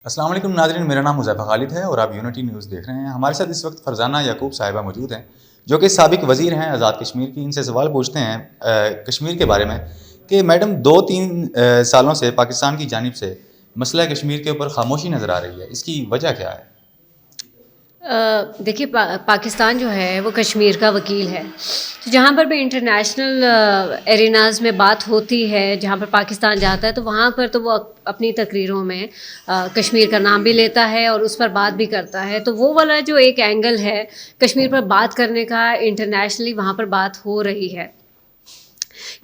السلام علیکم ناظرین، میرا نام حذیفہ خالد ہے اور آپ یونٹی نیوز دیکھ رہے ہیں۔ ہمارے ساتھ اس وقت فرزانہ یعقوب صاحبہ موجود ہیں جو کہ سابق وزیر ہیں آزاد کشمیر کی۔ ان سے سوال پوچھتے ہیں کشمیر کے بارے میں کہ میڈم 2-3 سالوں سے پاکستان کی جانب سے مسئلہ کشمیر کے اوپر خاموشی نظر آ رہی ہے، اس کی وجہ کیا ہے؟ دیکھیے پاکستان جو ہے وہ کشمیر کا وکیل ہے، تو جہاں پر بھی انٹرنیشنل ایریناز میں بات ہوتی ہے، جہاں پر پاکستان جاتا ہے تو وہاں پر تو وہ اپنی تقریروں میں کشمیر کا نام بھی لیتا ہے اور اس پر بات بھی کرتا ہے۔ تو وہ والا جو ایک اینگل ہے کشمیر پر بات کرنے کا، انٹرنیشنلی وہاں پر بات ہو رہی ہے۔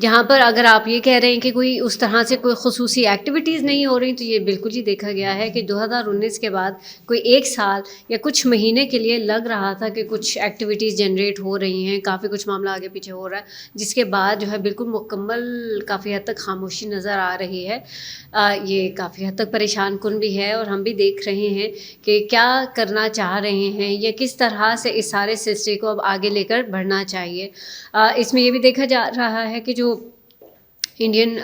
جہاں پر اگر آپ یہ کہہ رہے ہیں کہ کوئی اس طرح سے کوئی خصوصی ایکٹیویٹیز نہیں ہو رہی، تو یہ بالکل ہی دیکھا گیا ہے کہ 2019 کے بعد کوئی 1 سال یا کچھ مہینے کے لیے لگ رہا تھا کہ کچھ ایکٹیویٹیز جنریٹ ہو رہی ہیں، کافی کچھ معاملہ آگے پیچھے ہو رہا ہے، جس کے بعد جو ہے بالکل مکمل کافی حد تک خاموشی نظر آ رہی ہے۔ یہ کافی حد تک پریشان کن بھی ہے اور ہم بھی دیکھ رہے ہیں کہ کیا کرنا چاہ رہے ہیں یا کس طرح سے اس سارے سلسلے کو اب آگے لے کر بڑھنا چاہیے۔ اس میں یہ بھی دیکھا جا رہا ہے کہ جو انڈین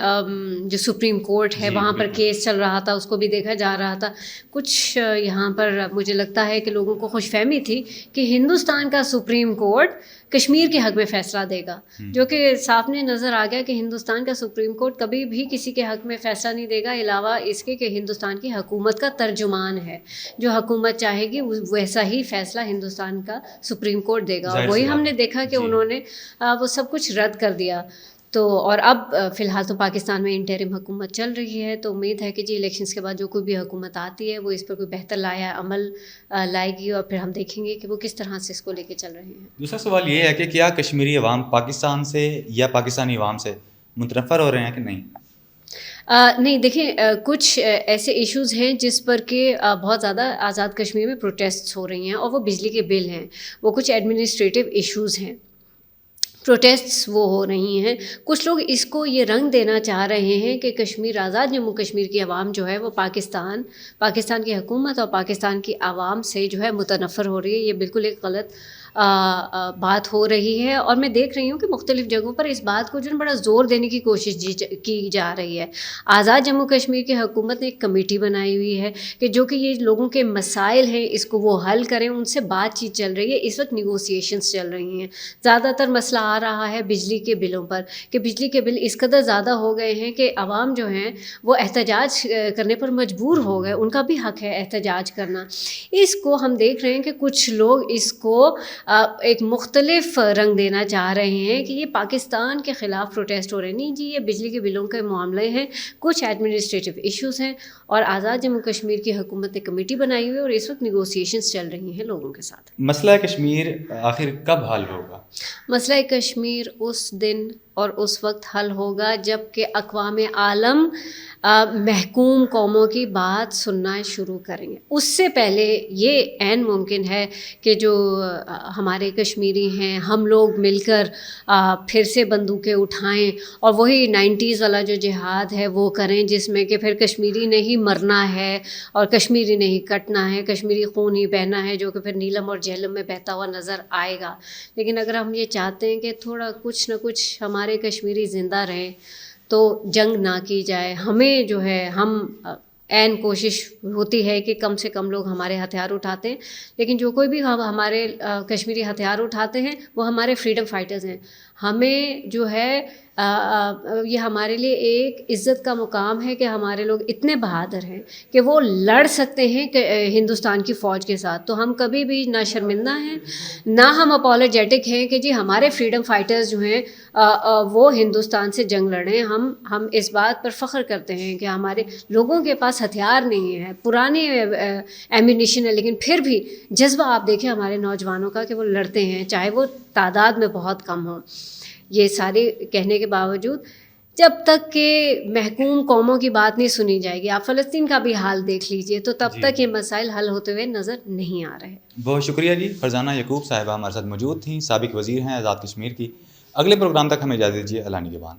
جو سپریم کورٹ ہے وہاں پر کیس چل رہا تھا، اس کو بھی دیکھا جا رہا تھا۔ کچھ یہاں پر مجھے لگتا ہے کہ لوگوں کو خوش فہمی تھی کہ ہندوستان کا سپریم کورٹ کشمیر کے حق میں فیصلہ دے گا، جو کہ صافنے نظر آ گیا کہ ہندوستان کا سپریم کورٹ کبھی بھی کسی کے حق میں فیصلہ نہیں دے گا، علاوہ اس کے کہ ہندوستان کی حکومت کا ترجمان ہے۔ جو حکومت چاہے گی ویسا ہی فیصلہ ہندوستان کا سپریم کورٹ دے گا، اور وہی ہم نے دیکھا کہ انہوں نے وہ سب کچھ رد کر دیا۔ تو اور اب فی الحال تو پاکستان میں انٹرم حکومت چل رہی ہے، تو امید ہے کہ جی الیکشنز کے بعد جو کوئی بھی حکومت آتی ہے وہ اس پر کوئی بہتر عمل لائے گی، اور پھر ہم دیکھیں گے کہ وہ کس طرح سے اس کو لے کے چل رہے ہیں۔ دوسرا سوال یہ ہے کہ کیا کشمیری عوام پاکستان سے یا پاکستانی عوام سے متنفر ہو رہے ہیں کہ نہیں؟ نہیں، دیکھیں کچھ ایسے ایشوز ہیں جس پر کہ بہت زیادہ آزاد کشمیر میں پروٹیسٹس ہو رہی ہیں، اور وہ بجلی کے بل ہیں، وہ کچھ ایڈمنسٹریٹو ایشوز ہیں، پروٹیسٹس وہ ہو رہی ہیں۔ کچھ لوگ اس کو یہ رنگ دینا چاہ رہے ہیں کہ کشمیر، آزاد جموں کشمیر کی عوام جو ہے وہ پاکستان کی حکومت اور پاکستان کی عوام سے جو ہے متنفر ہو رہی ہے۔ یہ بالکل ایک غلط بات ہو رہی ہے، اور میں دیکھ رہی ہوں کہ مختلف جگہوں پر اس بات کو جو ہے بڑا زور دینے کی کوشش کی جا رہی ہے۔ آزاد جموں کشمیر کی حکومت نے ایک کمیٹی بنائی ہوئی ہے کہ جو کہ یہ لوگوں کے مسائل ہیں اس کو وہ حل کریں، ان سے بات چیت چل رہی ہے۔ اس وقت نیگوسیشنز چل رہی ہیں۔ زیادہ تر مسئلہ آ رہا ہے بجلی کے بلوں پر کہ بجلی کے بل اس قدر زیادہ ہو گئے ہیں کہ عوام جو ہیں وہ احتجاج کرنے پر مجبور ہو گئے، ان کا بھی حق ہے احتجاج کرنا۔ اس کو ہم دیکھ رہے ہیں کہ کچھ لوگ اس کو ایک مختلف رنگ دینا چاہ رہے ہیں کہ یہ پاکستان کے خلاف پروٹیسٹ ہو رہے ہیں۔ نہیں جی، یہ بجلی کے بلوں کے معاملے ہیں، کچھ ایڈمنسٹریٹو ایشوز ہیں، اور آزاد جموں کشمیر کی حکومت نے کمیٹی بنائی ہوئی ہے، اور اس وقت نیگوسیشنز چل رہی ہیں لوگوں کے ساتھ۔ مسئلہ کشمیر آخر کب حل ہوگا؟ مسئلہ کشمیر اس دن اور اس وقت حل ہوگا جب کہ اقوام عالم محکوم قوموں کی بات سننا شروع کریں گے۔ اس سے پہلے یہ عین ممکن ہے کہ جو ہمارے کشمیری ہیں ہم لوگ مل کر پھر سے بندوقیں اٹھائیں اور وہی 90s والا جو جہاد ہے وہ کریں، جس میں کہ پھر کشمیری نے ہی مرنا ہے اور کشمیری نے ہی کٹنا ہے، کشمیری خون ہی بہنا ہے، جو کہ پھر نیلم اور جہلم میں بہتا ہوا نظر آئے گا۔ لیکن اگر ہم یہ چاہتے ہیں کہ تھوڑا کچھ نہ کچھ ہمارے کشمیری زندہ رہیں تو جنگ نہ کی جائے۔ ہمیں جو ہے ہم عین کوشش ہوتی ہے کہ کم سے کم لوگ ہمارے ہتھیار اٹھاتے ہیں، لیکن جو کوئی بھی ہمارے کشمیری ہتھیار اٹھاتے ہیں وہ ہمارے فریڈم فائٹرز ہیں۔ ہمیں جو ہے یہ ہمارے لیے ایک عزت کا مقام ہے کہ ہمارے لوگ اتنے بہادر ہیں کہ وہ لڑ سکتے ہیں کہ ہندوستان کی فوج کے ساتھ۔ تو ہم کبھی بھی نہ شرمندہ ہیں نہ ہم اپولوجیٹک ہیں کہ جی ہمارے فریڈم فائٹرز جو ہیں وہ ہندوستان سے جنگ لڑیں۔ ہم اس بات پر فخر کرتے ہیں کہ ہمارے لوگوں کے پاس ہتھیار نہیں ہے، پرانے ایمونیشن ہے، لیکن پھر بھی جذبہ آپ دیکھیں ہمارے نوجوانوں کا کہ وہ لڑتے ہیں، چاہے وہ تعداد میں بہت کم ہوں۔ یہ سارے کہنے کے باوجود جب تک کہ محکوم قوموں کی بات نہیں سنی جائے گی، آپ فلسطین کا بھی حال دیکھ لیجئے، تو تب تک یہ مسائل حل ہوتے ہوئے نظر نہیں آ رہے۔ بہت شکریہ جی۔ فرزانہ یعقوب صاحبہ ہمارے ساتھ موجود تھیں، سابق وزیر ہیں آزاد کشمیر کی۔ اگلے پروگرام تک ہمیں اجازت دیجیے۔ اللہ نگہبان۔